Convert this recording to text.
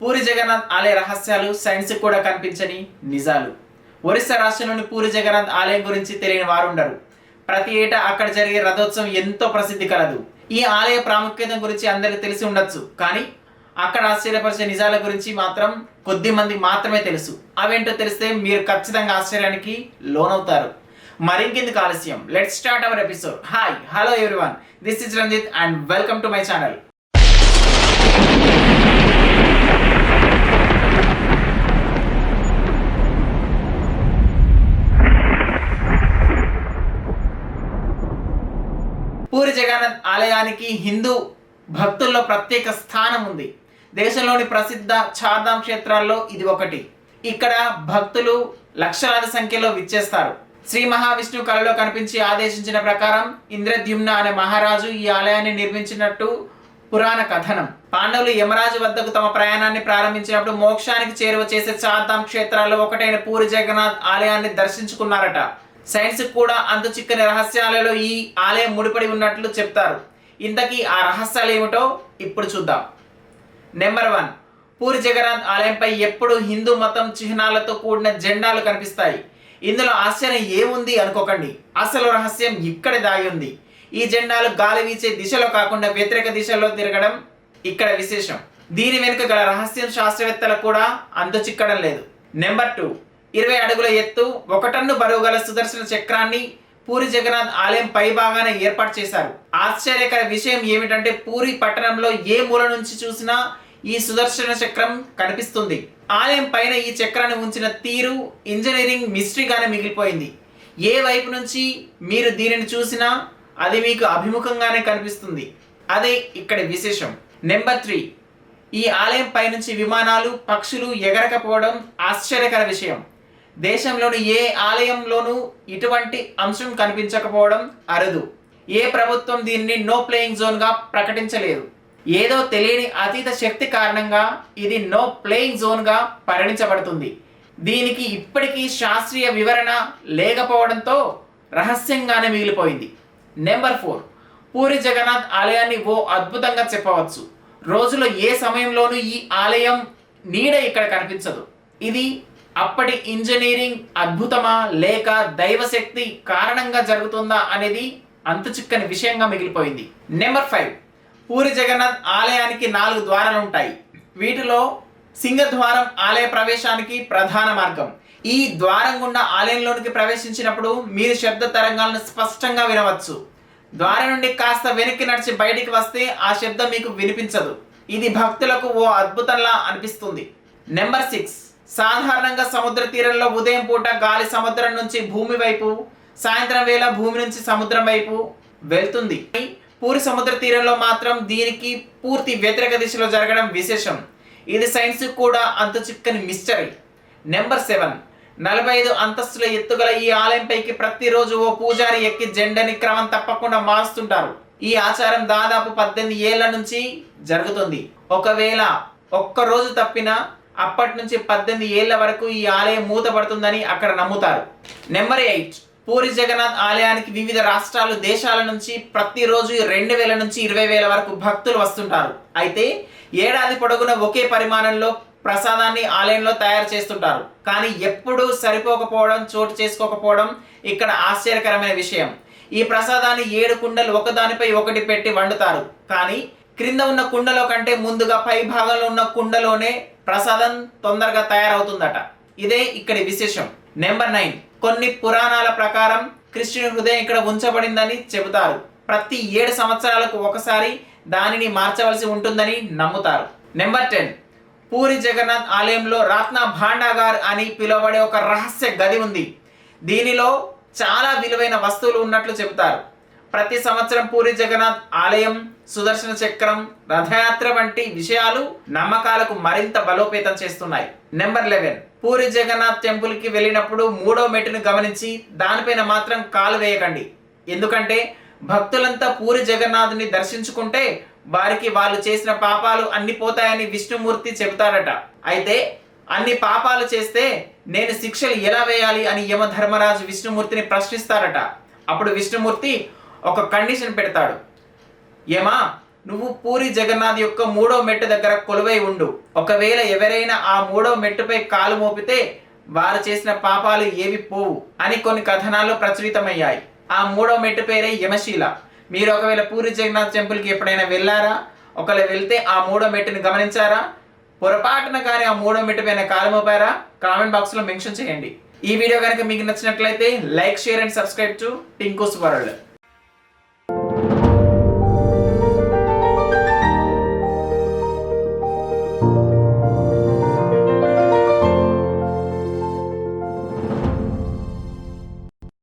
పూరి జగన్నాథ్ ఆలయ రహస్యాలు, సైన్స్ కూడా కనిపించని నిజాలు. ఒరిస్సా రాష్ట్రంలోని పూరి జగన్నాథ్ ఆలయం గురించి తెలియని వారు ఉండరు. ప్రతి ఏటా అక్కడ జరిగే రథోత్సవం ఎంతో ప్రసిద్ధి కలదు. ఈ ఆలయ ప్రాముఖ్యత గురించి అందరికీ తెలిసి ఉండొచ్చు, కానీ అక్కడ ఆశ్చర్యపరిచే నిజాల గురించి మాత్రం కొద్ది మంది మాత్రమే తెలుసు. అవేంటో తెలిస్తే మీరు ఖచ్చితంగా ఆశ్చర్యానికి లోనవుతారు. మరింకెందుకు ఆలస్యం, let's start our episode. Hi, hello everyone, this is Ranjith and welcome to my channel. Puri Jagannath ఆలయానికి హిందూ భక్తుల్లో ప్రత్యేక స్థానం ఉంది. దేశంలోని ప్రసిద్ధ చార్ధామ్ క్షేత్రాల్లో ఇది ఒకటి. ఇక్కడ భక్తులు లక్షలాది సంఖ్యలో విచ్చేస్తారు. శ్రీ మహావిష్ణువు కలలో కనిపించి ఆదేశించిన ప్రకారం ఇంద్రద్యుమ్న అనే మహారాజు ఈ ఆలయాన్ని నిర్మించినట్టు పురాణ కథనం. పాండవులు యమరాజు వద్దకు తమ ప్రయాణాన్ని ప్రారంభించినప్పుడు మోక్షానికి చేరువ చేసే చార్ధామ్ క్షేత్రాల్లో ఒకటైన పూరి జగన్నాథ్ ఆలయాన్ని దర్శించుకున్నారట. సైన్స్ కూడా అంతు చిక్కని రహస్యాలలో ఈ ఆలయం ముడిపడి ఉన్నట్లు చెప్తారు. ఇంతకీ ఆ రహస్యాలు ఏమిటో ఇప్పుడు చూద్దాం. నెంబర్ 1, పూరి జగన్నాథ్ ఆలయంపై ఎప్పుడు హిందూ మతం చిహ్నాలతో కూడిన జెండాలు కనిపిస్తాయి. ఇందులో ఆశ్చర్యం ఏముంది అనుకోకండి, అసలు రహస్యం ఇక్కడే దాగి ఉంది. ఈ జెండాలు గాలి వీచే దిశలో కాకుండా వ్యతిరేక దిశలో తిరగడం ఇక్కడ విశేషం. దీని వెనుక గల రహస్యం శాస్త్రవేత్తలకు కూడా అంతు చిక్కడం లేదు. నెంబర్ 2, 20 అడుగుల ఎత్తు, 1 టన్ను బరువు గల సుదర్శన చక్రాన్ని పూరి జగన్నాథ్ ఆలయం పై భాగాన ఏర్పాటు చేశారు. ఆశ్చర్యకర విషయం ఏమిటంటే పూరి పట్టణంలో ఏ మూల నుంచి చూసినా ఈ సుదర్శన చక్రం కనిపిస్తుంది. ఆలయం పైన ఈ చక్రాన్ని ఉంచిన తీరు ఇంజనీరింగ్ మిస్టరీగానే మిగిలిపోయింది. ఏ వైపు నుంచి మీరు దీనిని చూసినా అది మీకు అభిముఖంగానే కనిపిస్తుంది. అదే ఇక్కడి విశేషం. నెంబర్ 3, ఈ ఆలయం పై నుంచి విమానాలు, పక్షులు ఎగరకపోవడం ఆశ్చర్యకర విషయం. దేశంలోని ఏ ఆలయంలోనూ ఇటువంటి అంశం కనిపించకపోవడం అరుదు. ఏ ప్రభుత్వం దీన్ని నో ప్లేయింగ్ జోన్గా ప్రకటించలేదు. ఏదో తెలియని అతీత శక్తి కారణంగా ఇది నో ప్లేయింగ్ జోన్గా పరిగణించబడుతుంది. దీనికి ఇప్పటికీ శాస్త్రీయ వివరణ లేకపోవడంతో రహస్యంగానే మిగిలిపోయింది. నెంబర్ 4, పూరి జగన్నాథ్ ఆలయాన్ని ఓ అద్భుతంగా చెప్పవచ్చు. రోజులో ఏ సమయంలోనూ ఈ ఆలయం నీడ ఇక్కడ కనిపించదు. ఇది అప్పటి ఇంజనీరింగ్ అద్భుతమా లేక దైవశక్తి కారణంగా జరుగుతుందా అనేది అంతు చిక్కని విషయంగా మిగిలిపోయింది. నెంబర్ 5, పూరి జగన్నాథ్ ఆలయానికి 4 ద్వారాలు ఉంటాయి. వీటిలో సింహద్వారం ఆలయ ప్రవేశానికి ప్రధాన మార్గం. ఈ ద్వారం గుండా ఆలయంలోనికి ప్రవేశించినప్పుడు మీరు శబ్ద తరంగాలను స్పష్టంగా వినవచ్చు. ద్వారం నుండి కాస్త వెనక్కి నడిచి బయటికి వస్తే ఆ శబ్దం మీకు వినిపించదు. ఇది భక్తులకు ఓ అద్భుతంలా అనిపిస్తుంది. నెంబర్ 6, సాధారణంగా సముద్ర తీరంలో ఉదయం పూట గాలి సముద్రం నుంచి భూమి వైపు, సాయంత్రం వేళ భూమి నుంచి సముద్రం వైపు వెళ్తుంది. పూరి సముద్ర తీరంలో మాత్రం దీనికి పూర్తి వ్యతిరేక దిశలో జరగడం విశేషం. ఇది సైన్స్ కూడా అంతు చిక్కని మిస్టరీ. నెంబర్ 7, 45 అంతస్తుల ఎత్తుగల ఈ ఆలయంపైకి ప్రతిరోజు ఓ పూజారి ఎక్కి జెండాని క్రమం తప్పకుండా మారుస్తుంటారు. ఈ ఆచారం దాదాపు 18 ఏళ్ల నుంచి జరుగుతుంది. ఒకవేళ ఒక్కరోజు తప్పినా అప్పటి నుంచి 18 ఏళ్ల వరకు ఈ ఆలయం మూతపడుతుందని అక్కడ నమ్ముతారు. నెంబర్ 8, పూరి జగన్నాథ్ ఆలయానికి వివిధ రాష్ట్రాలు, దేశాల నుంచి ప్రతిరోజు 2000 నుంచి 20,000 వరకు భక్తులు వస్తుంటారు. అయితే ఏడాది పొడవునా ఒకే పరిమాణంలో ప్రసాదాన్ని ఆలయంలో తయారు చేస్తుంటారు. కానీ ఎప్పుడూ సరిపోకపోవడం, చోటు చేసుకోకపోవడం ఇక్కడ ఆశ్చర్యకరమైన విషయం. ఈ ప్రసాదాన్ని 7 కుండలు ఒకదానిపై ఒకటి పెట్టి వండుతారు. కానీ క్రింద ఉన్న కుండలో కంటే ముందుగా పై భాగంలో ఉన్న కుండలోనే ప్రసాదం తొందరగా తయారవుతుందట. ఇదే ఇక్కడి విశేషం. నెంబర్ 9, కొన్ని పురాణాల ప్రకారం కృష్ణుని హృదయం ఇక్కడ ఉంచబడిందని చెబుతారు. ప్రతి 7 సంవత్సరాలకు ఒకసారి దానిని మార్చవలసి ఉంటుందని నమ్ముతారు. నెంబర్ 10, పూరి జగన్నాథ్ ఆలయంలో రత్న భాండాగార్ అని పిలువబడే ఒక రహస్య గది ఉంది. దీనిలో చాలా విలువైన వస్తువులు ఉన్నట్లు చెబుతారు. ప్రతి సంవత్సరం పూరి జగన్నాథ్ ఆలయం, సుదర్శన చక్రం, రథయాత్ర వంటి విషయాలు నమ్మకాలకు మరింత బలోపేతం చేస్తున్నాయి. నెంబర్ 11, పూరి జగన్నాథ్ టెంపుల్ కి వెళ్ళినప్పుడు 3వ మెట్టును గమనించి దానిపైన మాత్రం కాలు వేయకండి. ఎందుకంటే భక్తులంతా పూరి జగన్నాథుని దర్శించుకుంటే వారికి వాళ్ళు చేసిన పాపాలు అన్ని పోతాయని విష్ణుమూర్తి చెబుతారట. అయితే అన్ని పాపాలు చేస్తే నేను శిక్షలు ఎలా వేయాలి అని యమధర్మరాజు విష్ణుమూర్తిని ప్రశ్నిస్తారట. అప్పుడు విష్ణుమూర్తి ఒక కండిషన్ పెడతాడు. యమా, నువ్వు పూరి జగన్నాథ్ యొక్క 3వ మెట్టు దగ్గర కొలువై ఉండు. ఒకవేళ ఎవరైనా ఆ 3వ మెట్టుపై కాలు మోపితే వారు చేసిన పాపాలు ఏవి పోవు అని కొన్ని కథనాలు ప్రచురితమయ్యాయి. ఆ 3వ మెట్టు పేరే యమశీల. మీరు ఒకవేళ పూరి జగన్నాథ్ టెంపుల్కి ఎప్పుడైనా వెళ్ళారా? ఒకవేళ వెళ్తే ఆ 3వ మెట్టుని గమనించారా? పొరపాటున కానీ ఆ 3వ మెట్టు పైన కాలు మోపారా? కామెంట్ బాక్స్లో మెన్షన్ చేయండి. ఈ వీడియో కనుక మీకు నచ్చినట్లయితే like, share and subscribe to Tinku's world.